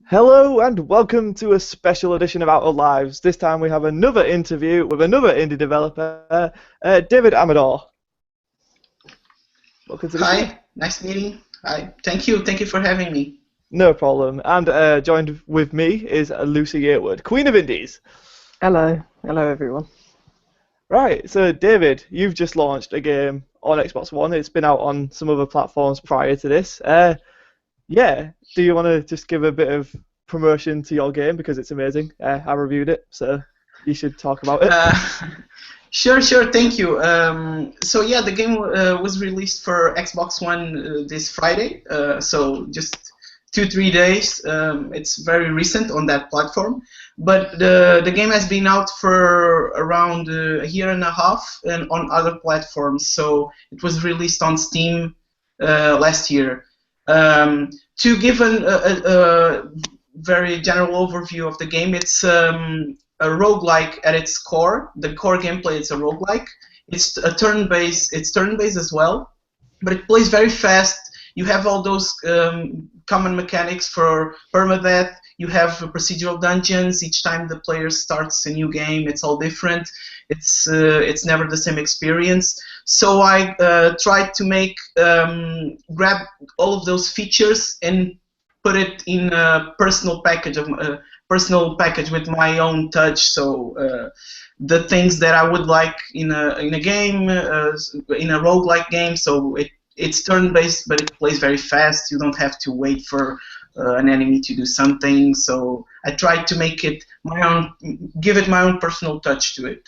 Hello and welcome to a special edition of Out of Lives. This time we have another interview with another indie developer, David Amador. Welcome to the show. Hi, nice meeting. Hi, thank you for having me. No problem. And joined with me is Lucy Yearwood, Queen of Indies. Hello everyone. Right, so David, you've just launched a game on Xbox One. It's been out on some other platforms prior to this. Yeah, do you want to just give a bit of promotion to your game because it's amazing? I reviewed it, so you should talk about it. Sure, thank you. So yeah, the game was released for Xbox One this Friday, so just 2-3 days. It's very recent on that platform, but the game has been out for around a year and a half and on other platforms. So it was released on Steam last year. To give a very general overview of the game, it's a roguelike at its core. The core gameplay is a roguelike. It's a turn-based. It's turn-based as well, but it plays very fast. You have all those common mechanics for permadeath. You have procedural dungeons. Each time the player starts a new game, it's all different. It's never the same experience. So I tried to grab all of those features and put it in a personal package with my own touch. So the things that I would like in a game, in a roguelike game. So it's turn-based, but it plays very fast. You don't have to wait for an enemy to do something. So I tried to make it my own, give it my own personal touch to it.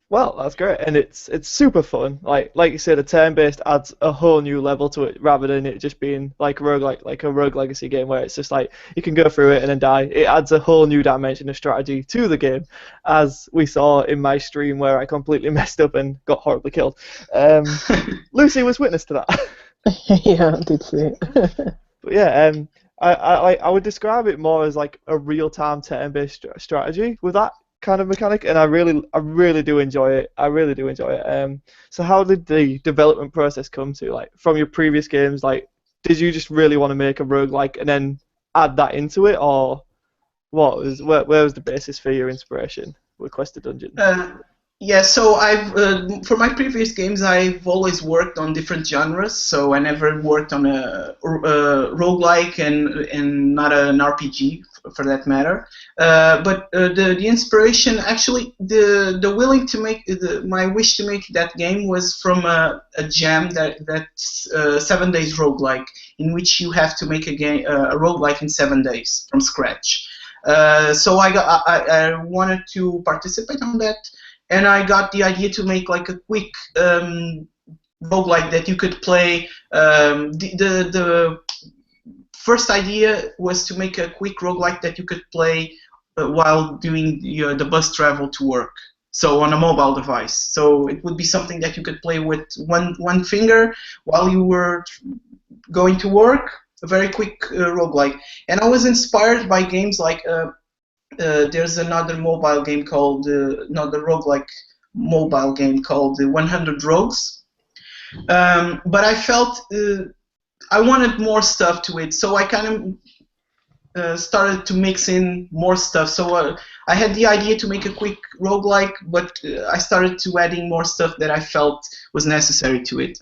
Well, that's great, and it's super fun. Like you said, a turn-based adds a whole new level to it, rather than it just being like a Rogue Legacy game where it's just like you can go through it and then die. It adds a whole new dimension of strategy to the game, as we saw in my stream where I completely messed up and got horribly killed. Lucy was witness to that. Yeah, I did see it. But yeah, I would describe it more as like a real-time turn-based strategy with that kind of mechanic, and I really do enjoy it. I really do enjoy it. So how did the development process come to, like, from your previous games? Like, did you just really want to make a roguelike and then add that into it, or where was the basis for your inspiration with Quest of Dungeons? Yeah, so for my previous games, I've always worked on different genres. So I never worked on a roguelike and not an RPG for that matter. But the inspiration, actually, my wish to make that game was from a jam that's 7 days roguelike, in which you have to make a roguelike in 7 days from scratch. So I wanted to participate on that. And I got the idea to make like a quick roguelike that you could play. The first idea was to make a quick roguelike that you could play while doing the bus travel to work. So on a mobile device. So it would be something that you could play with one finger while you were going to work. A very quick roguelike. And I was inspired by games like. There's another mobile game called another roguelike mobile game called 100 Rogues, but I felt I wanted more stuff to it, so I kind of started to mix in more stuff. So I had the idea to make a quick roguelike, but I started to adding more stuff that I felt was necessary to it.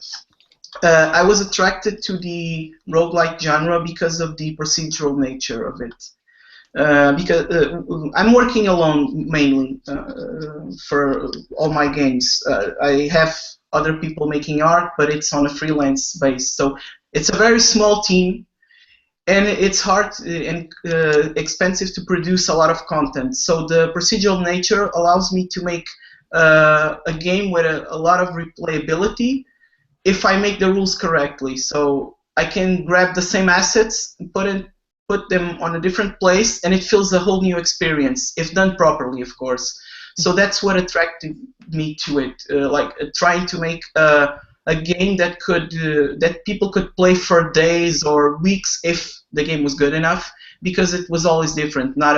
I was attracted to the roguelike genre because of the procedural nature of it. Because I'm working alone mainly for all my games. I have other people making art, but it's on a freelance base. So it's a very small team, and it's hard and expensive to produce a lot of content. So the procedural nature allows me to make a game with a lot of replayability if I make the rules correctly. So I can grab the same assets and put them on a different place, and it feels a whole new experience, if done properly, of course. So that's what attracted me to it, trying to make a game that that people could play for days or weeks if the game was good enough, because it was always different, not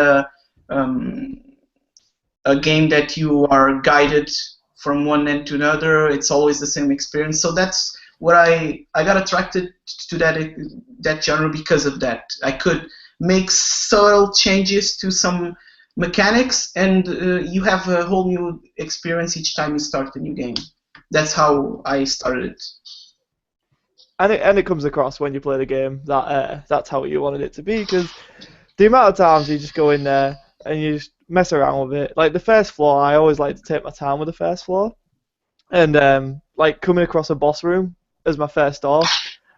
a game that you are guided from one end to another. It's always the same experience. So that's what I got attracted to that genre because of that. I could make subtle changes to some mechanics, and you have a whole new experience each time you start a new game. That's how I started. And it comes across when you play the game that that's how you wanted it to be, because the amount of times you just go in there and you just mess around with it. Like the first floor, I always like to take my time with the first floor, and like coming across a boss room as my first door,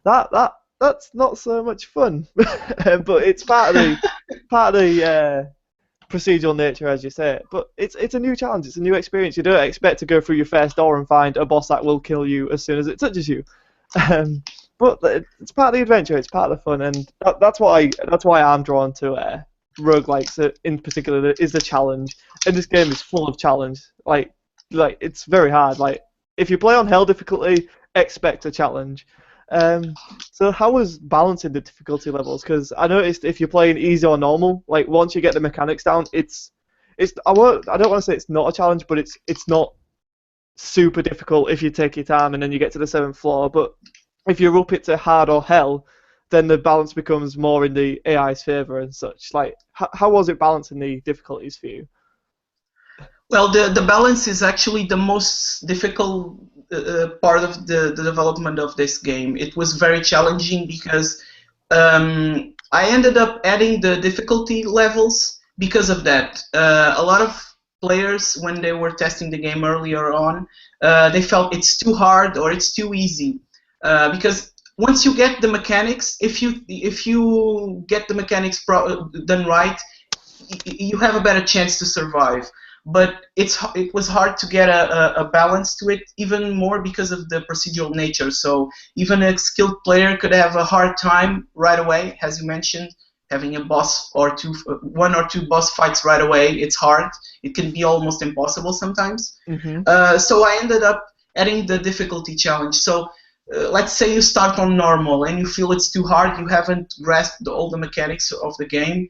that's not so much fun, but it's part of the procedural nature, as you say. But it's a new challenge, it's a new experience. You don't expect to go through your first door and find a boss that will kill you as soon as it touches you. But it's part of the adventure, it's part of the fun, and that's why I'm drawn to roguelikes in particular, is the challenge. And this game is full of challenge. Like it's very hard. Like if you play on hell difficulty, expect a challenge. So how was balancing the difficulty levels? Because I noticed if you're playing easy or normal, like once you get the mechanics down, I don't want to say it's not a challenge, but it's not super difficult if you take your time and then you get to the 7th floor. But if you up it to hard or hell, then the balance becomes more in the AI's favor and such. Like how was it balancing the difficulties for you? Well, the balance is actually the most difficult part of the development of this game. It was very challenging because I ended up adding the difficulty levels because of that. A lot of players, when they were testing the game earlier on, they felt it's too hard or it's too easy. Because once you get the mechanics, if you get the mechanics done right, you have a better chance to survive. But it was hard to get a balance to it, even more because of the procedural nature. So even a skilled player could have a hard time right away, as you mentioned, having a boss or one or two boss fights right away. It's hard. It can be almost impossible sometimes. Mm-hmm. So I ended up adding the difficulty challenge. So let's say you start on normal and you feel it's too hard, you haven't grasped all the mechanics of the game.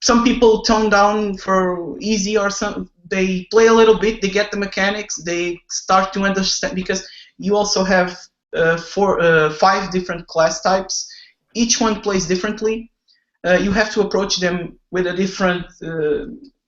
Some people tone down for easy, or they play a little bit, they get the mechanics, they start to understand, because you also have 5 different class types. Each one plays differently. You have to approach them with a different.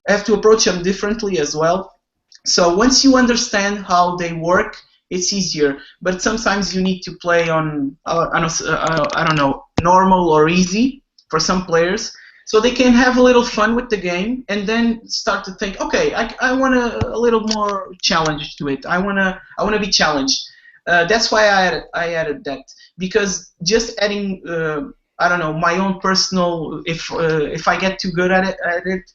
Have to approach them differently as well. So once you understand how they work, it's easier. But sometimes you need to play on I don't know, normal or easy for some players, so they can have a little fun with the game and then start to think, okay, I want a little more challenge to it. I wanna be challenged. That's why I added that, because just adding I don't know, my own personal, if I get too good at it,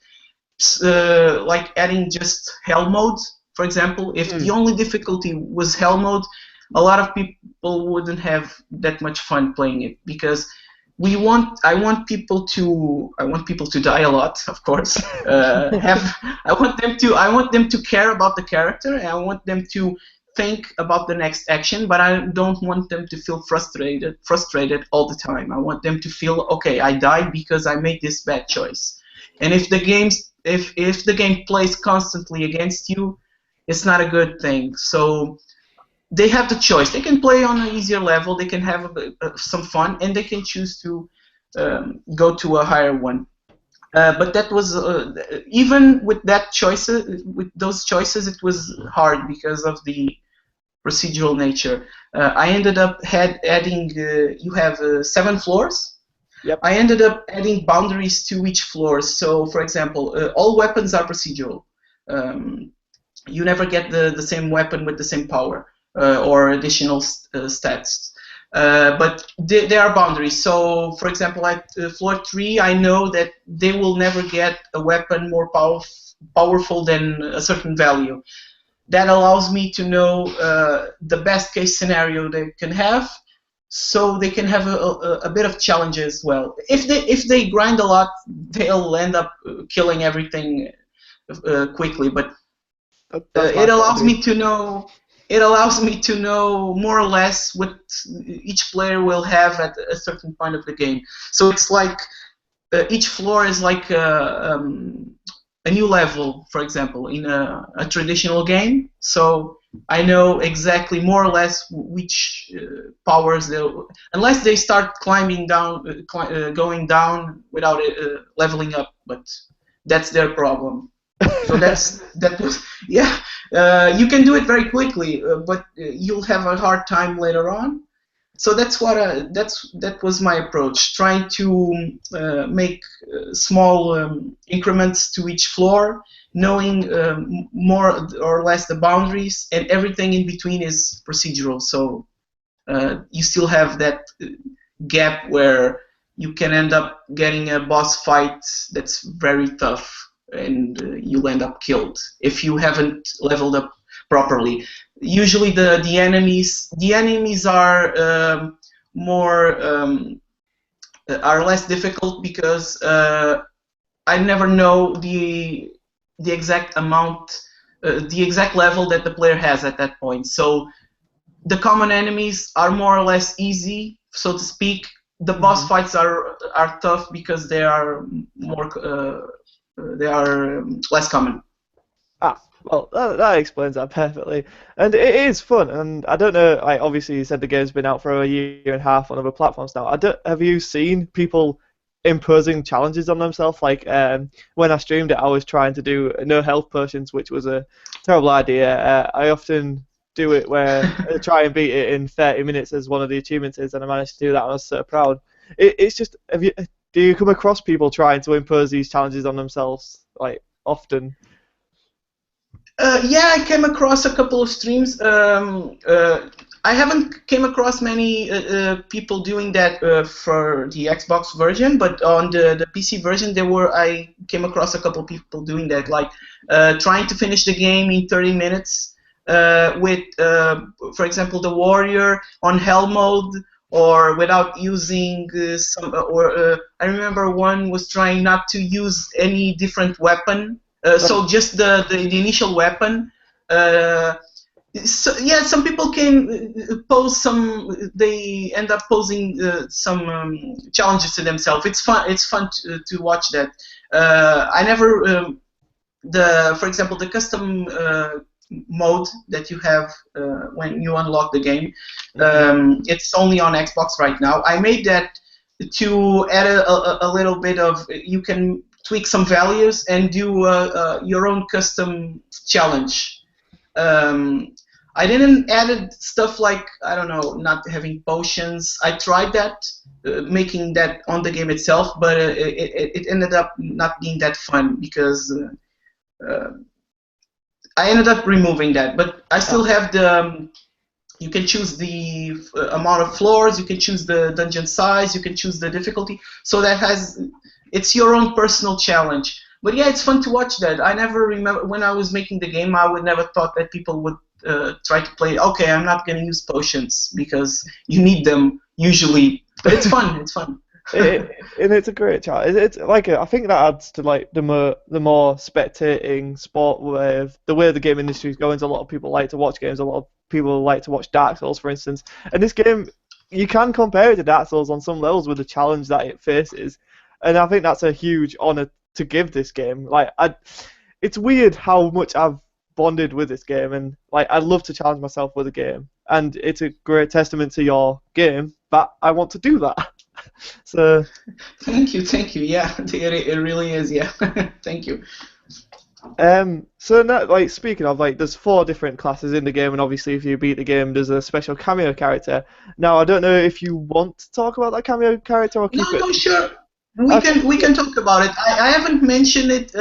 like adding just hell mode, for example, if the only difficulty was hell mode, a lot of people wouldn't have that much fun playing it, because I want people to die a lot, of course. I want them to care about the character, and I want them to think about the next action, but I don't want them to feel frustrated all the time. I want them to feel, okay, I died because I made this bad choice. And if the game plays constantly against you, it's not a good thing. So they have the choice. They can play on an easier level, they can have some fun, and they can choose to go to a higher one. But that was even with those choices, it was hard because of the procedural nature. I ended up adding. You have 7 floors. Yep. I ended up adding boundaries to each floor. So, for example, all weapons are procedural. You never get the same weapon with the same power or additional stats. But there are boundaries. So, for example, at floor 3, I know that they will never get a weapon more powerful than a certain value. That allows me to know the best case scenario they can have, so they can have a bit of challenge as well. If they grind a lot, they'll end up killing everything quickly. But it allows me to know. It allows me to know more or less what each player will have at a certain point of the game. So it's like each floor is like a new level, for example, in a traditional game. So I know exactly more or less which powers they'll, unless they start climbing down, going down without leveling up, but that's their problem. So that was yeah. You can do it very quickly, but you'll have a hard time later on. So that was my approach, trying to make small increments to each floor, knowing more or less the boundaries, and everything in between is procedural. So you still have that gap where you can end up getting a boss fight that's very tough, and you'll end up killed if you haven't leveled up properly. Usually the enemies are more are less difficult because I never know the exact amount, the exact level that the player has at that point. So the common enemies are more or less easy, so to speak. The boss fights are tough because they are more they are less common. Ah, well, that explains that perfectly. And it is fun. And I don't know, like, obviously you said the game's been out for a year and a half on other platforms now. Have you seen people imposing challenges on themselves? Like, when I streamed it, I was trying to do no health potions, which was a terrible idea. I often do it where I try and beat it in 30 minutes as one of the achievements is, and I managed to do that, and I was so proud. It's just, do you come across people trying to impose these challenges on themselves, like, often? Yeah, I came across a couple of streams. I haven't came across many people doing that for the Xbox version, but on the PC version, I came across a couple of people doing that, like trying to finish the game in 30 minutes with, for example, the warrior on hell mode, or without using I remember one was trying not to use any different weapon. So just the initial weapon. So yeah, some people can pose some. They end up posing some challenges to themselves. It's fun. It's fun to watch that. I never for example, the custom mode that you have when you unlock the game. It's only on Xbox right now. I made that to add a little bit of. You can tweak some values and do your own custom challenge. I didn't add stuff like, I don't know, not having potions. I tried that, making that on the game itself, but it ended up not being that fun because I ended up removing that. But I still have the. You can choose the amount of floors. You can choose the dungeon size. You can choose the difficulty. So that has. It's your own personal challenge. But yeah, it's fun to watch that. I never remember when I was making the game. I would never thought that people would try to play. Okay, I'm not going to use potions because you need them usually. But it's fun. It's fun. And it's a great challenge. It's like I think that adds to like the more spectating sport with the way the game industry is going. A lot of people like to watch games. A lot of people like to watch Dark Souls, for instance. And this game, you can compare it to Dark Souls on some levels with the challenge that it faces. And I think that's a huge honor to give this game. Like, it's weird how much I've bonded with this game, and like I'd love to challenge myself with a game. And it's a great testament to your game that I want to do that. So. Thank you. Yeah, it really is. Yeah, thank you. So now, like, speaking of, like, there's 4 different classes in the game, and obviously if you beat the game, there's a special cameo character. Now, I don't know if you want to talk about that cameo character or keep it. No, sure. We can talk about it. I haven't mentioned it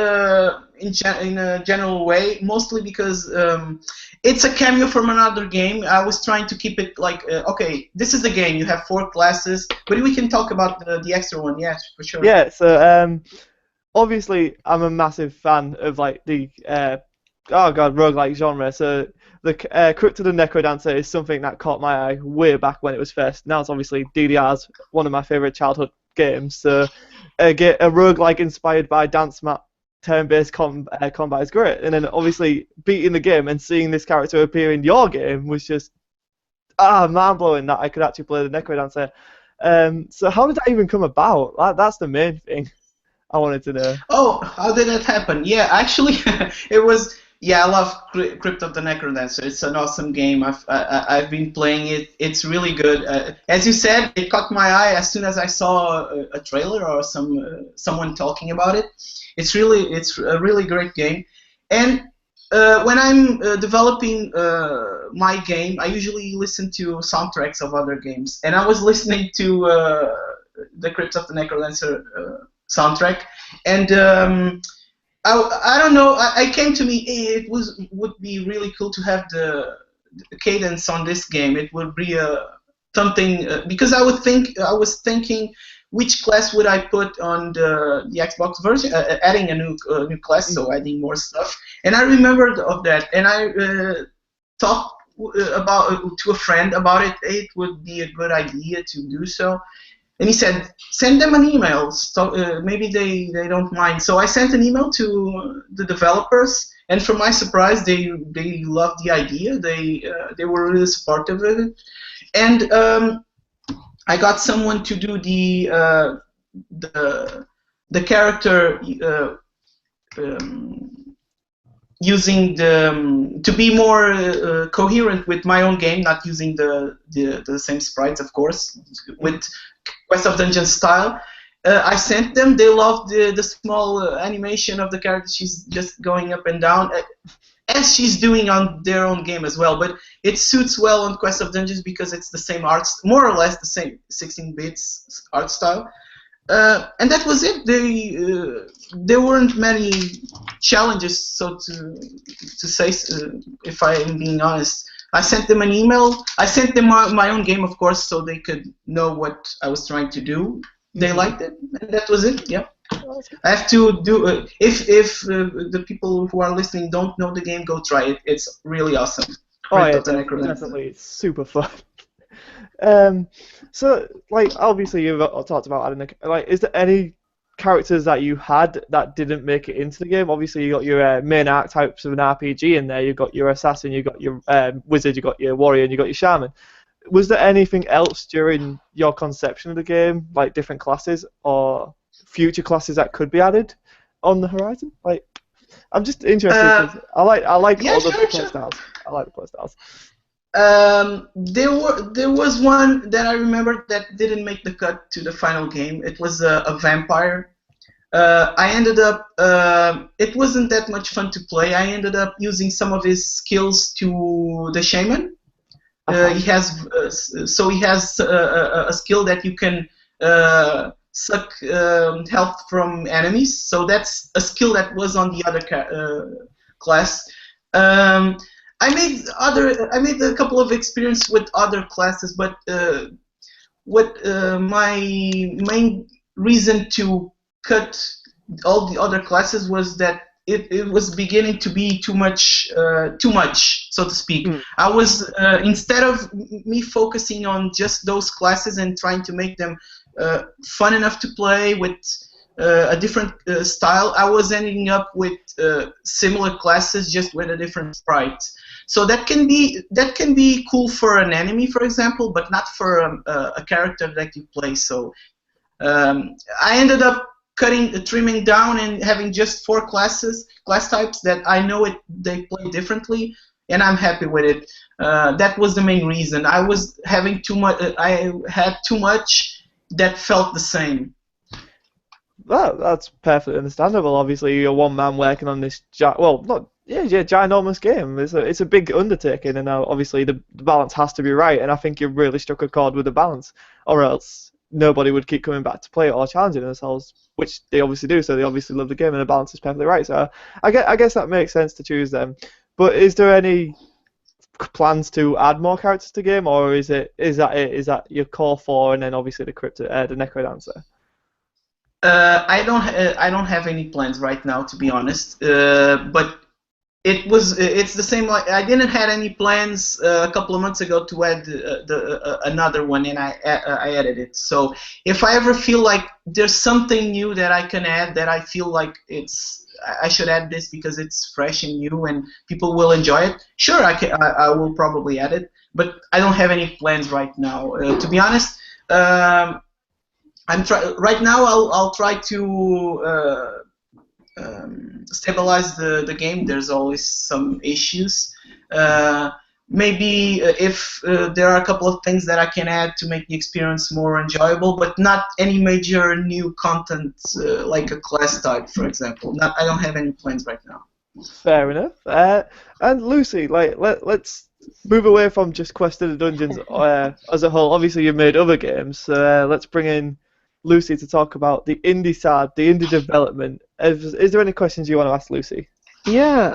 in a general way, mostly because it's a cameo from another game. I was trying to keep it like, okay, this is the game. You have 4 classes, but we can talk about the extra one. Yes, for sure. Yeah. So obviously I'm a massive fan of like the roguelike genre. So the Crypt of the Necrodancer is something that caught my eye way back when it was first. Now it's obviously DDR's one of my favorite childhood games. So get a roguelike inspired by dance map turn-based combat is great. And then obviously beating the game and seeing this character appear in your game was just mind-blowing that I could actually play the Necrodancer. So how did that even come about? That's the main thing I wanted to know. Oh, how did that happen? Yeah, actually, it was Yeah, I love Crypt of the Necrodancer. It's an awesome game. I've been playing it. It's really good. As you said, it caught my eye as soon as I saw a trailer or someone talking about it. It's a really great game. And when I'm developing my game, I usually listen to soundtracks of other games. And I was listening to the Crypt of the Necrodancer soundtrack, and I don't know. I came to me. It would be really cool to have the cadence on this game. It would be something because I was thinking which class would I put on the Xbox version, adding a new class, so adding more stuff. And I remembered of that, and I talked about to a friend about it. It would be a good idea to do so. And he said, send them an email. So, maybe they don't mind. So I sent an email to the developers, and for my surprise, they loved the idea. They were really supportive of it, and I got someone to do the character using to be more coherent with my own game, not using the same sprites, of course, with Quest of Dungeons style. I sent them. They loved the small animation of the character. She's just going up and down, as she's doing on their own game as well. But it suits well on Quest of Dungeons because it's the same art, more or less the same 16 bits art style. And that was it. There weren't many challenges, so to say, if I am being honest. I sent them an email. I sent them my own game, of course, so they could know what I was trying to do. They liked it, and that was it. Yeah. I have to do. If the people who are listening don't know the game, go try it. It's really awesome. Oh yeah, definitely, it's super fun. So like obviously you've talked about adding like, is there any characters that you had that didn't make it into the game? Obviously you got your main archetypes of an RPG in there. You got your assassin, you got your wizard, you got your warrior, and you got your shaman. Was there anything else during your conception of the game, like different classes or future classes that could be added on the horizon? Like, I'm just interested because I like yeah, all the sure, playstyles. I like the playstyles. There was one that I remembered that didn't make the cut to the final game. It was a vampire. I ended up. It wasn't that much fun to play. I ended up using some of his skills to the shaman. He has a skill that you can suck health from enemies. So that's a skill that was on the other class. I made a couple of experience with other classes, but what my main reason to cut all the other classes was that it was beginning to be too much, so to speak. I was instead of me focusing on just those classes and trying to make them fun enough to play with a different style, I was ending up with similar classes just with a different sprite. So that can be cool for an enemy, for example, but not for a character that you play. So I ended up trimming down and having just 4 class types that I know they play differently, and I'm happy with it. That was the main reason. I was having too much. I had too much that felt the same. Well, that's perfectly understandable. Obviously, you're one man working on this. Ginormous game. It's a big undertaking, and obviously the balance has to be right. And I think you've really struck a chord with the balance, or else nobody would keep coming back to play it or challenging themselves, which they obviously do. So they obviously love the game, and the balance is perfectly right. So I guess that makes sense to choose them. But is there any plans to add more characters to the game, or is that your core 4, and then obviously the Necrodancer? I don't have any plans right now, to be honest. But it's the same. Like, I didn't have any plans a couple of months ago to add another one, and I added it. So if I ever feel like there's something new that I can add, that I feel like I should add this because it's fresh and new and people will enjoy it, sure, I will probably add it. But I don't have any plans right now, to be honest. Right now. I'll try to stabilize the game. There's always some issues. Maybe if there are a couple of things that I can add to make the experience more enjoyable, but not any major new content like a class type, for example. I don't have any plans right now. Fair enough. And Lucy, let's move away from just Quest of the Dungeons as a whole. Obviously, you've made other games, so let's bring in Lucy to talk about the indie side, the indie development. Is there any questions you want to ask Lucy? Yeah,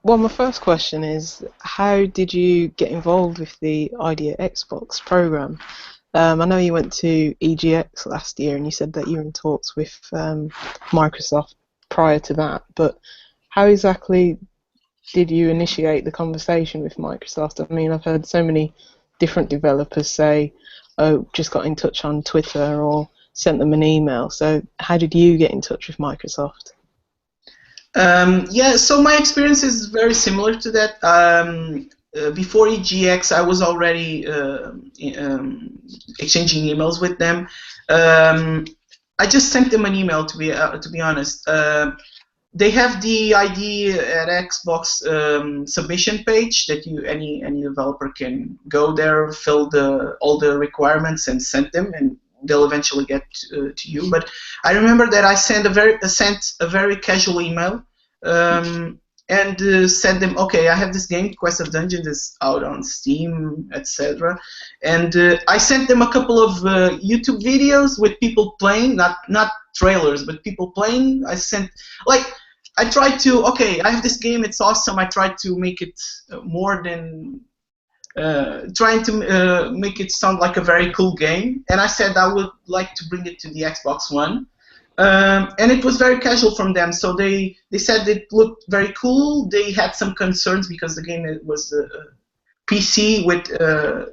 well, my first question is, how did you get involved with the Idea Xbox program? I know you went to EGX last year and you said that you were in talks with Microsoft prior to that, but how exactly did you initiate the conversation with Microsoft? I mean, I've heard so many different developers say, oh, just got in touch on Twitter or sent them an email. So how did you get in touch with Microsoft? Yeah, so my experience is very similar to that. Before EGX, I was already exchanging emails with them. I just sent them an email, to be honest. They have the ID at Xbox submission page that any developer can go there, fill all the requirements, and send them, and they'll eventually get to you. But I remember that I sent a very casual email and said them, okay, I have this game, Quest of Dungeons, is out on Steam, etc. And I sent them a couple of YouTube videos with people playing, not trailers, but people playing. I tried to, okay, I have this game, it's awesome. I tried to make it more than trying to make it sound like a very cool game, and I said I would like to bring it to the Xbox One, and it was very casual from them. So they said it looked very cool. They had some concerns because the game was PC with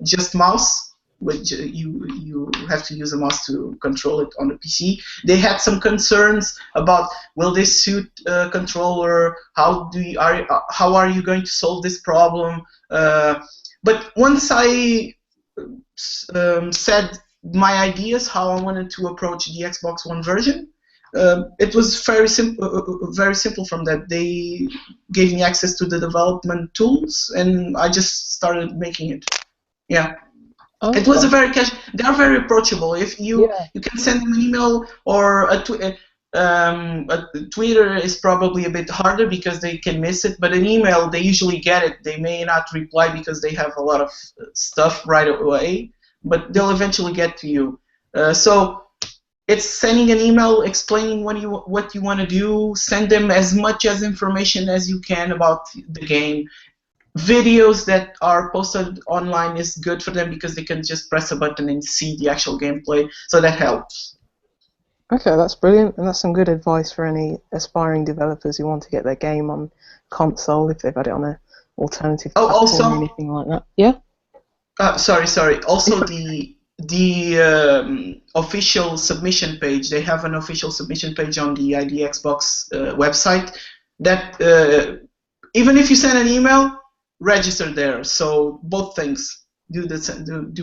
just mouse, which you have to use a mouse to control it on the PC. They had some concerns about, will this suit a controller? How are you going to solve this problem? But once I said my ideas, how I wanted to approach the Xbox One version, it was very simple from that. They gave me access to the development tools, and I just started making it. Yeah. Okay. It was a very casual. They are very approachable. If you can send them an email or a Twitter is probably a bit harder because they can miss it, but an email, they usually get it. They may not reply because they have a lot of stuff right away, but they'll eventually get to you. So it's sending an email explaining what you want to do. Send them as much as information as you can about the game. Videos that are posted online is good for them because they can just press a button and see the actual gameplay, so that helps. Okay, that's brilliant, and that's some good advice for any aspiring developers who want to get their game on console if they've had it on an alternative platform or anything like that. Yeah? Sorry. Also, the official submission page, they have an official submission page on the ID Xbox website that even if you send an email, register there. So both things. Do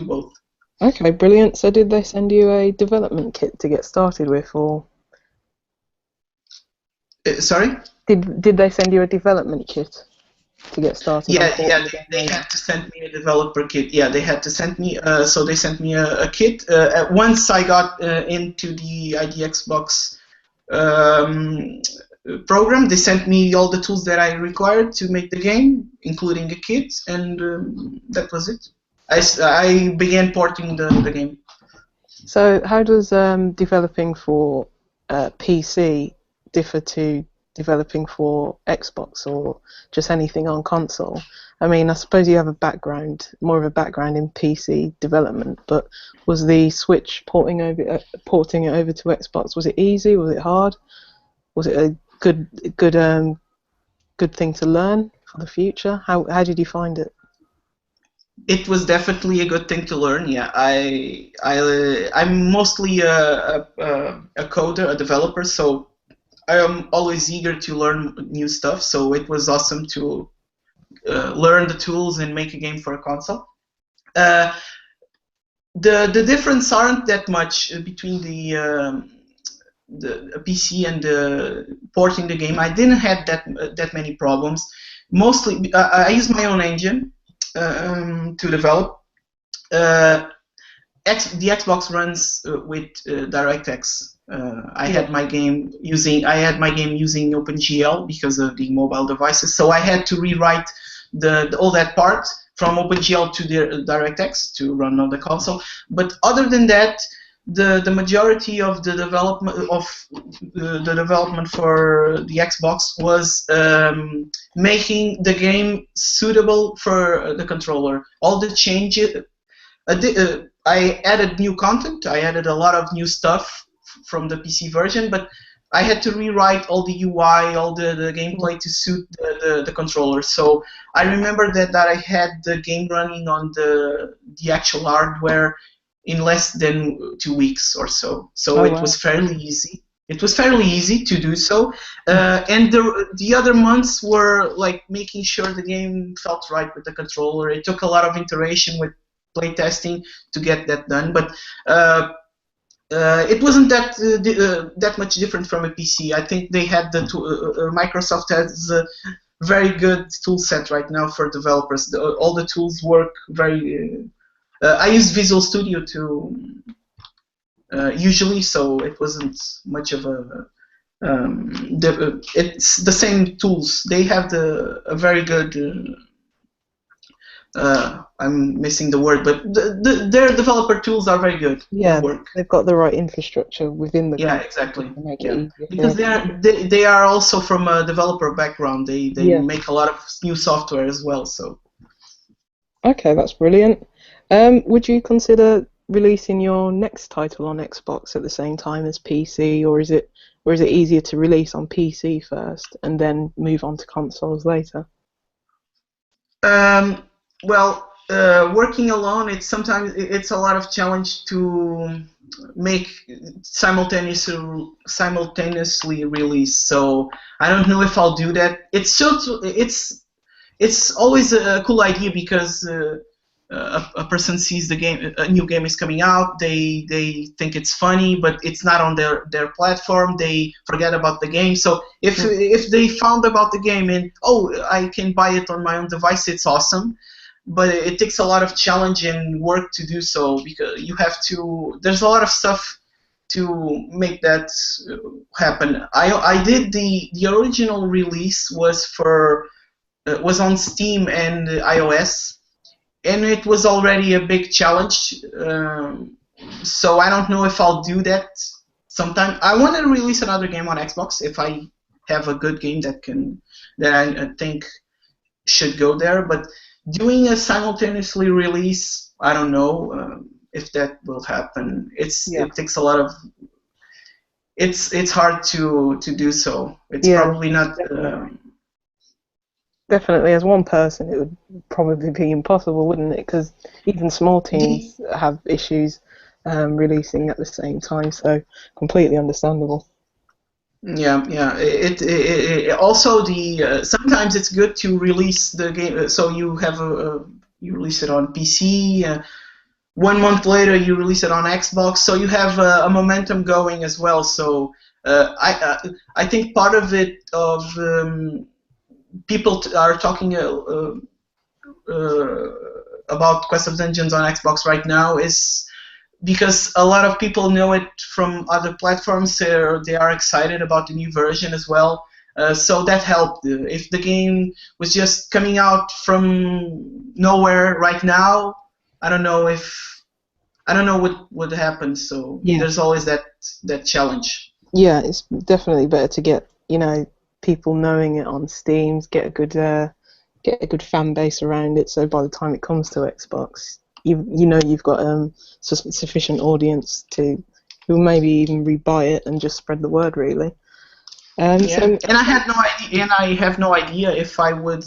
both. Okay, brilliant. So did they send you a development kit to get started with, or? Sorry? Did they send you a development kit to get started? Yeah, they had to send me a developer kit. Yeah, they had to send me. So they sent me a kit. Once I got into the ID Xbox program, they sent me all the tools that I required to make the game, including a kit, and that was it. I began porting the game. So how does developing for PC differ to developing for Xbox or just anything on console? I mean, I suppose you have more of a background in PC development, but was the Switch porting it over to Xbox, was it easy? Was it hard? Was it a good thing to learn for the future? How did you find it? It was definitely a good thing to learn. Yeah, I'm mostly a coder, a developer, so I am always eager to learn new stuff. So it was awesome to learn the tools and make a game for a console. The difference aren't that much between the PC and porting the game, I didn't have that many problems. Mostly, I use my own engine to develop. The Xbox runs with DirectX. I had my game using OpenGL because of the mobile devices. So I had to rewrite all that part from OpenGL to the DirectX to run on the console. But other than that, the majority of the development for the Xbox was making the game suitable for the controller. All the changes. I added new content. I added a lot of new stuff from the PC version, but I had to rewrite all the UI, all the gameplay to suit the controller. So I remember that I had the game running on the actual hardware in less than 2 weeks or so. So it was fairly easy. It was fairly easy to do so, and the other months were like making sure the game felt right with the controller. It took a lot of iteration with playtesting to get that done, but it wasn't that much different from a PC. I think they had Microsoft has a very good tool set right now for developers. All the tools work very. I use Visual Studio to usually, so it wasn't much of a. It's the same tools. They have a very good. I'm missing the word, but their developer tools are very good. Yeah, they've got the right infrastructure within the. Yeah, exactly. Yeah. Because they are also from a developer background. They make a lot of new software as well. So. Okay, that's brilliant. Would you consider releasing your next title on Xbox at the same time as PC, or is it easier to release on PC first and then move on to consoles later? Well, working alone, it's a lot of challenge to make simultaneously release. So I don't know if I'll do that. It's always a cool idea because a person sees the game, a new game is coming out, they think it's funny, but it's not on their platform. They forget about the game. So if they found about the game and I can buy it on my own device, it's awesome. But it takes a lot of challenge and work to do so because there's a lot of stuff to make that happen. I did the original release was on Steam and iOS, and it was already a big challenge. So I don't know if I'll do that sometime. I want to release another game on Xbox if I have a good game that I think should go there, but doing a simultaneously release, I don't know if that will happen. It takes a lot of. It's hard to do so. It's probably not. Definitely, as one person, it would probably be impossible, wouldn't it? Because even small teams have issues releasing at the same time. So completely understandable. Yeah. It also sometimes it's good to release the game. So you have you release it on PC. 1 month later, you release it on Xbox. So you have a momentum going as well. So I think part of it people are talking about Quest of Dungeons on Xbox right now is because a lot of people know it from other platforms. They are excited about the new version as well. So that helped. If the game was just coming out from nowhere right now, I don't know what would happen. So there's always that challenge. Yeah, it's definitely better to get people knowing it on Steam, get a good fan base around it. So by the time it comes to Xbox, you've got sufficient audience who maybe even rebuy it and just spread the word really. And I have no idea if I would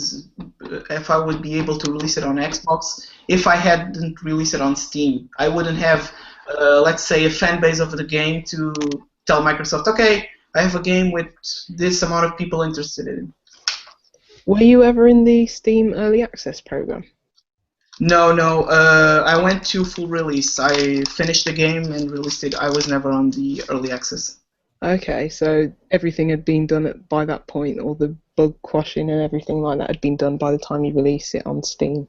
be able to release it on Xbox if I hadn't released it on Steam. I wouldn't have, let's say, a fan base of the game to tell Microsoft, okay, I have a game with this amount of people interested in it. Were you ever in the Steam Early Access program? No. I went to full release. I finished the game and released it. I was never on the Early Access. Okay, so everything had been done by that point, all the bug quashing and everything like that had been done by the time you release it on Steam.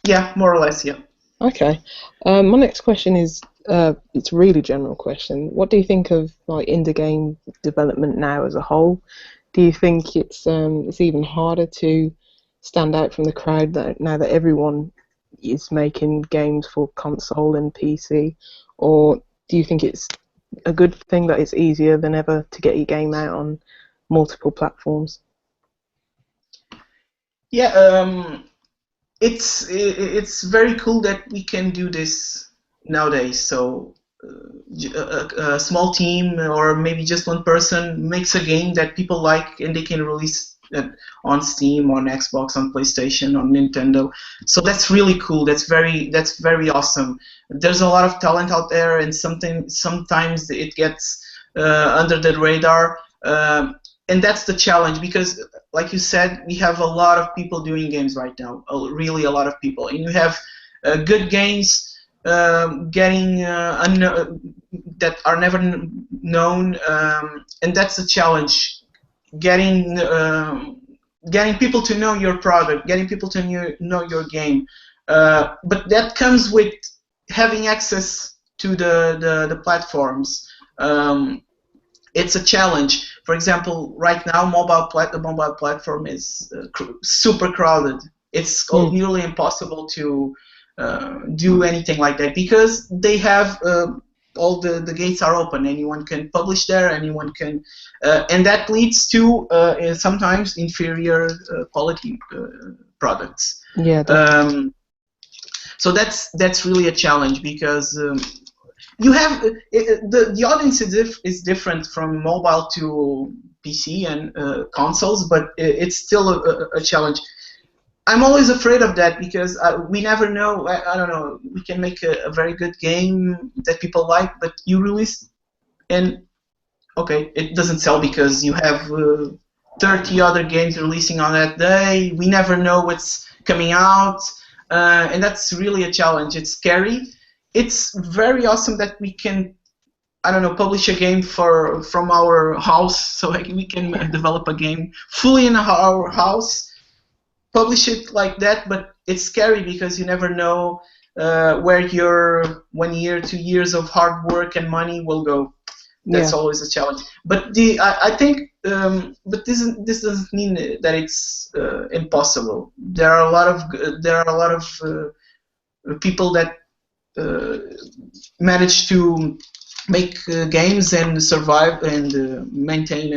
Yeah, more or less. Yeah. Okay. My next question is, it's a really general question. What do you think of like indie game development now as a whole? Do you think it's even harder to stand out from the crowd that now that everyone is making games for console and PC, or do you think it's a good thing that it's easier than ever to get your game out on multiple platforms? Yeah. It's very cool that we can do this nowadays. So a small team or maybe just one person makes a game that people like, and they can release it on Steam, on Xbox, on PlayStation, on Nintendo. So that's really cool. That's very awesome. There's a lot of talent out there, and sometimes it gets under the radar. And that's the challenge because, like you said, we have a lot of people doing games right now, really a lot of people, and you have good games getting that are never known, and that's the challenge. Getting getting people to know your product, getting people to know your game, but that comes with having access to the platforms. It's a challenge. For example, right now, the mobile platform is super crowded. It's nearly impossible to do anything like that because they have all the gates are open. Anyone can publish there. Anyone can, and that leads to sometimes inferior quality products. Yeah. So that's really a challenge because. You have the audience is different from mobile to PC and consoles, but it's still a challenge. I'm always afraid of that because we never know. I don't know. We can make a very good game that people like, but you release and okay, it doesn't sell because you have 30 other games releasing on that day. We never know what's coming out, and that's really a challenge. It's scary. It's very awesome that we can, I don't know, publish a game from our house, so we can develop a game fully in our house, publish it like that. But it's scary because you never know where your 1 year, 2 years of hard work and money will go. That's always a challenge. But I think, but this doesn't mean that it's impossible. There are a lot of people that manage to make games and survive and maintain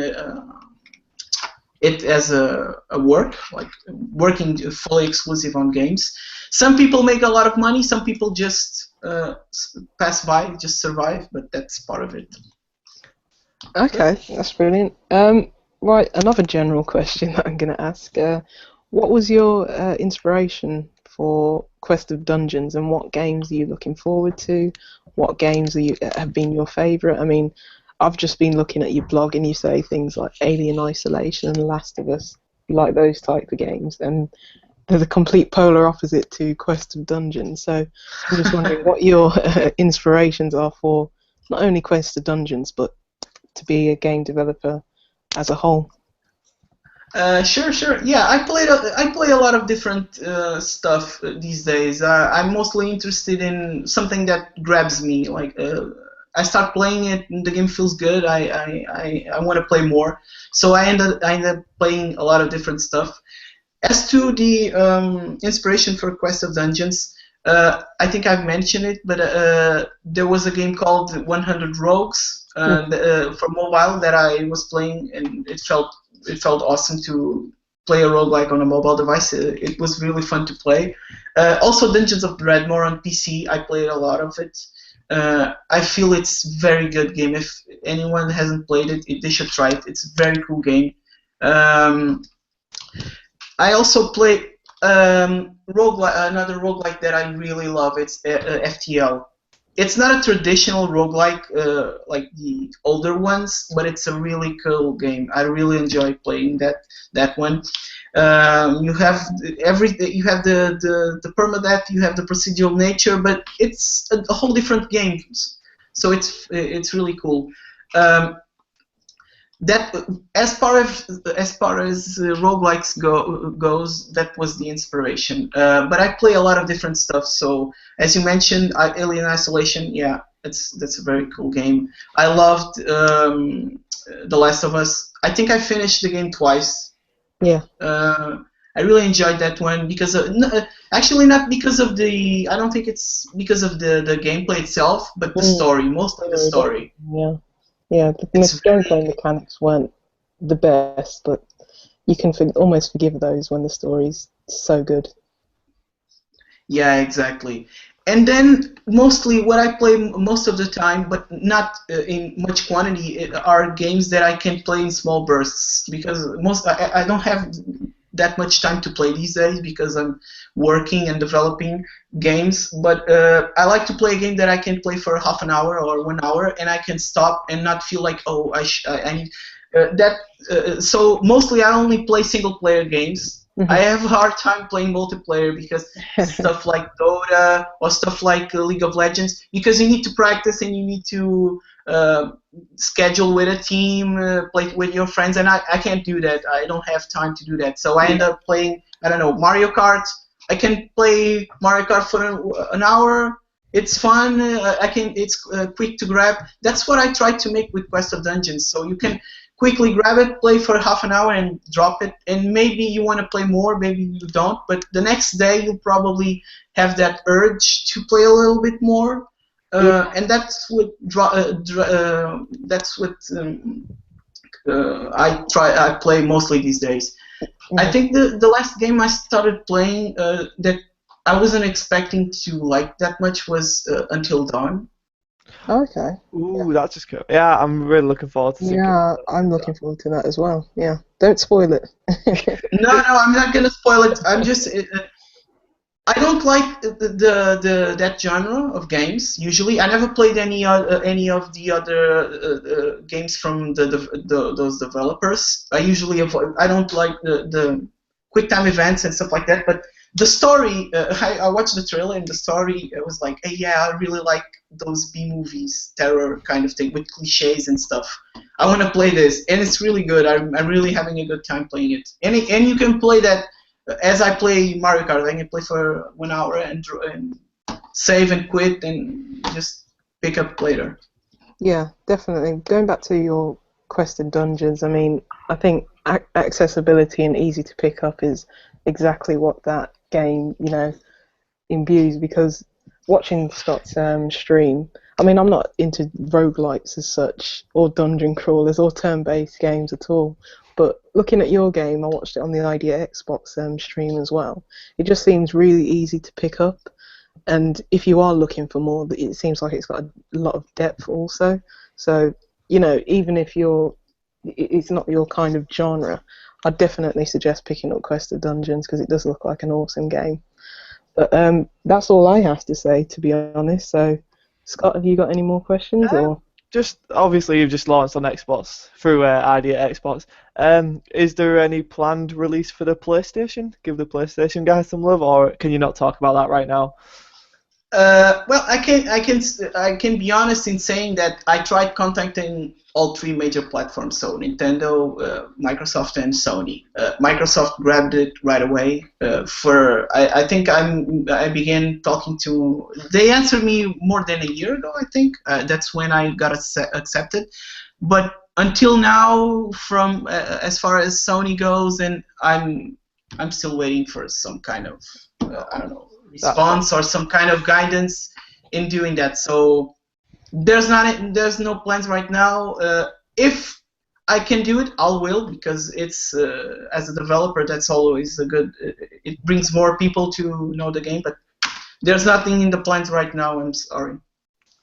it as a work, like working fully exclusive on games. Some people make a lot of money, some people just pass by, just survive, but that's part of it. Okay, that's brilliant. Right, another general question that I'm going to ask. What was your inspiration for Quest of Dungeons, and what games are you looking forward to? What games have been your favourite? I mean, I've just been looking at your blog and you say things like Alien Isolation and Last of Us. You like those type of games, and they're the complete polar opposite to Quest of Dungeons. So I'm just wondering what your inspirations are for not only Quest of Dungeons, but to be a game developer as a whole. Sure. Yeah, I play a lot of different stuff these days. I'm mostly interested in something that grabs me. Like I start playing it, and the game feels good. I want to play more. So I end up playing a lot of different stuff. As to the inspiration for Quest of Dungeons, I think I've mentioned it, but there was a game called 100 Rogues for mobile that I was playing, and it felt awesome to play a roguelike on a mobile device. It was really fun to play. Also, Dungeons of Dreadmore on PC, I played a lot of it. I feel it's a very good game. If anyone hasn't played it, they should try it. It's a very cool game. I also play another roguelike that I really love. It's FTL. It's not a traditional roguelike like the older ones, but it's a really cool game. I really enjoy playing that one. You have you have the permadeath, you have the procedural nature, but it's a whole different game. So it's really cool. that as far as roguelikes goes, that was the inspiration. But I play a lot of different stuff. So as you mentioned, Alien Isolation, yeah, that's a very cool game. I loved The Last of Us. I think I finished the game twice. Yeah. I really enjoyed that one because actually not because of the. I don't think it's because of the gameplay itself, but the story. Mostly the story. Yeah. Yeah, the gameplay mechanics weren't the best, but you can almost forgive those when the story's so good. Yeah, exactly. And then mostly what I play most of the time, but not in much quantity, are games that I can play in small bursts because I don't have that much time to play these days because I'm working and developing games. But I like to play a game that I can play for half an hour or 1 hour, and I can stop and not feel like I need that. So mostly I only play single player games. I have a hard time playing multiplayer because stuff like Dota or stuff like League of Legends, because you need to practice and you need to schedule with a team, play with your friends, and I can't do that. I don't have time to do that. So I end up playing, I don't know, Mario Kart. I can play Mario Kart for an hour. It's fun. It's quick to grab. That's what I try to make with Quest of Dungeons. So you can quickly grab it, play for half an hour, and drop it. And maybe you want to play more, maybe you don't. But the next day you'll probably have that urge to play a little bit more. And that's what I play mostly these days. I think the last game I started playing that I wasn't expecting to like that much was Until Dawn. Okay. Ooh, that's just cool. Yeah, I'm really looking forward to seeing it. Yeah, I'm looking forward to that as well. Yeah, don't spoil it. No, I'm not gonna spoil it. I'm just I don't like that genre of games. Usually, I never played any of the other games from those developers. I usually avoid. I don't like the quick time events and stuff like that. But the story, I watched the trailer and the story. It was like, hey, yeah, I really like those B movies, terror kind of thing with cliches and stuff. I want to play this, and it's really good. I'm really having a good time playing it. And you can play that. As I play Mario Kart, I can play for 1 hour and save and quit and just pick up later. Yeah, definitely. Going back to your Quested Dungeons, I mean, I think accessibility and easy to pick up is exactly what that game, imbues, because watching Scott's stream, I mean, I'm not into roguelites as such, or dungeon crawlers, or turn-based games at all. But looking at your game, I watched it on the Idea Xbox stream as well. It just seems really easy to pick up, and if you are looking for more, it seems like it's got a lot of depth also. So, even if it's not your kind of genre, I'd definitely suggest picking up Quest of Dungeons because it does look like an awesome game. But that's all I have to say, to be honest. So, Scott, have you got any more questions? Or just obviously you've just launched on Xbox through Idea Xbox. Is there any planned release for the PlayStation? Give the PlayStation guys some love, or can you not talk about that right now? Well, I can be honest in saying that I tried contacting all three major platforms, so Nintendo, Microsoft, and Sony. Microsoft grabbed it right away. I think I began talking to. They answered me more than a year ago. I think that's when I got accepted. But until now, from as far as Sony goes, and I'm still waiting for some kind of I don't know, response or some kind of guidance in doing that. So there's no plans right now. If I can do it, I will, because it's as a developer, that's always a good. It brings more people to know the game, but there's nothing in the plans right now. I'm sorry.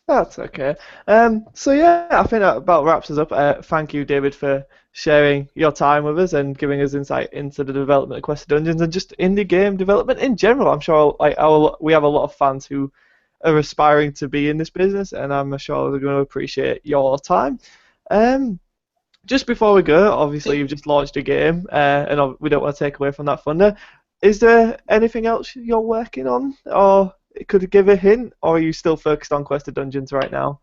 That's okay. So yeah, I think that about wraps us up. Thank you, David, for sharing your time with us and giving us insight into the development of Quest of Dungeons and just indie game development in general. I'm sure we have a lot of fans who are aspiring to be in this business, and I'm sure they're going to appreciate your time. Just before we go, obviously you've just launched a game, and we don't want to take away from that thunder. Is there anything else you're working on, or could you give a hint, or are you still focused on Quest of Dungeons right now?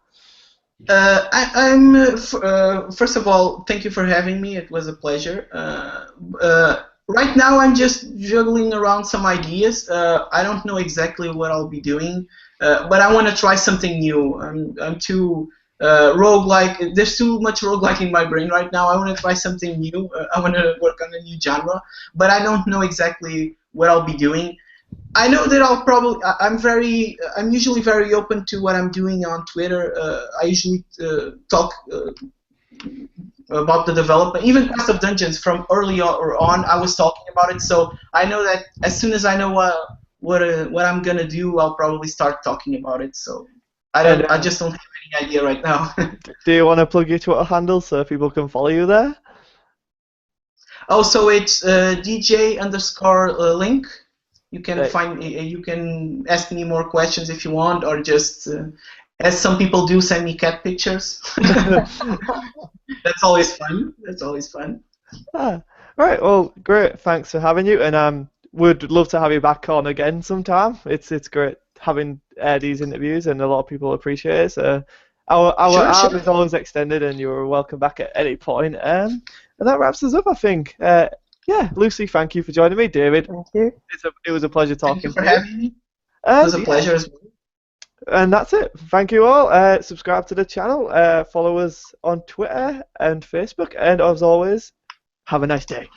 First of all, thank you for having me. It was a pleasure. Right now, I'm just juggling around some ideas. I don't know exactly what I'll be doing, but I want to try something new. I'm too roguelike. There's too much roguelike in my brain right now. I want to try something new. I want to work on a new genre, but I don't know exactly what I'll be doing. I know that I'll probably. I'm usually very open to what I'm doing on Twitter. I usually talk about the development, even Quest of Dungeons from early on. I was talking about it, so I know that as soon as I know what I'm gonna do, I'll probably start talking about it. So And I just don't have any idea right now. do you want to plug your Twitter handle so people can follow you there? Also, it's DJ underscore link. You can Right. find. You can ask me more questions if you want, or just as some people do, send me cat pictures. That's always fun. That's always fun. Ah, right. Well, great. Thanks for having you, and would love to have you back on again sometime. It's great having these interviews, and a lot of people appreciate it. So our Sure, arm sure. is always extended, and you're welcome back at any point. And that wraps us up, I think. Yeah, Lucy, thank you for joining me. David, Thank you. it was a pleasure Thank you talking for to you. having me. It was And a yeah, pleasure as well. and that's it. Thank you all. Subscribe to the channel. Follow us on Twitter and Facebook. And as always, have a nice day.